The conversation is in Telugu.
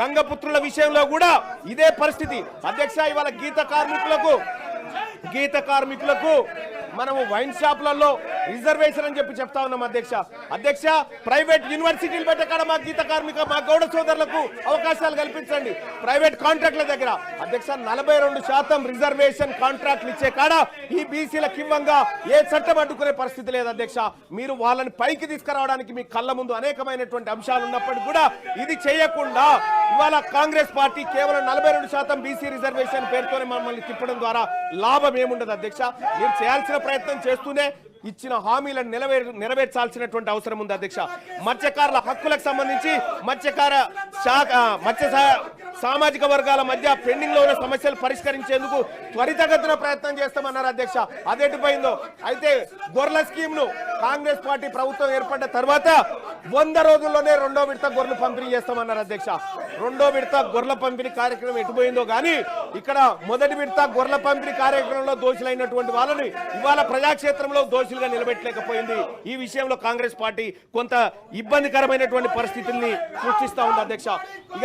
గంగపుత్రుల విషయంలో కూడా ఇదే పరిస్థితి అధ్యక్ష. ఇవాళ గీత కార్మికులకు మనము వైన్ షాపులలో రిజర్వేషన్ అని చెప్పి చెప్తా ఉన్నాం అధ్యక్ష. ప్రైవేట్ యూనివర్సిటీలు పెట్టే కాడ మా గీత కార్మిక మా గౌడ సోదరులకు అవకాశాలు కల్పించండి. ప్రైవేట్ కాంట్రాక్ట్ల దగ్గర అధ్యక్ష 42% రిజర్వేషన్ కాంట్రాక్ట్లు ఇచ్చే కాడ ఈ బీసీలకు ఇవ్వంగా ఏ చట్టం అడ్డుకునే పరిస్థితి లేదు అధ్యక్ష. మీరు వాళ్ళని పైకి తీసుకురావడానికి మీ కళ్ళ ముందు అనేకమైనటువంటి అంశాలు ఉన్నప్పటికీ కూడా ఇది చేయకుండా ఇవాళ కాంగ్రెస్ పార్టీ కేవలం 42% బీసీ రిజర్వేషన్ పేరుతోనే మమ్మల్ని తిప్పడం ద్వారా లాభం ఏముండదు అధ్యక్ష. మీరు చేయాల్సిన ప్రయత్నం చేస్తూనే ఇచ్చిన హామీలను నెరవేర్చాల్సినటువంటి అవసరం ఉంది అధ్యక్ష. మత్స్యకారుల హక్కులకు సంబంధించి మత్స్య సామాజిక వర్గాల మధ్య పెండింగ్ లో ఉన్న సమస్యలు పరిష్కరించేందుకు త్వరితగతిన ప్రయత్నం చేస్తామన్నారు అధ్యక్ష. అదేటిపోయిందో అయితే గొర్రెల స్కీమ్ ను కాంగ్రెస్ పార్టీ ప్రభుత్వం ఏర్పడ్డ తర్వాత 100 రోజుల్లోనే 2వ విడత గొర్రెలు పంపిణీ చేస్తామన్నారు అధ్యక్ష. 2వ విడత గొర్రెల పంపిణీ కార్యక్రమం ఎటుపోయిందో కానీ ఇక్కడ మొదటి విడత గొర్రెల పంపిణీ కార్యక్రమంలో దోషులైనటువంటి వాళ్ళని ఇవాళ ప్రజాక్షేత్రంలో దోషులుగా నిలబెట్టలేకపోయింది. ఈ విషయంలో కాంగ్రెస్ పార్టీ కొంత ఇబ్బందికరమైనటువంటి పరిస్థితుల్ని సృష్టిస్తా ఉంది అధ్యక్ష.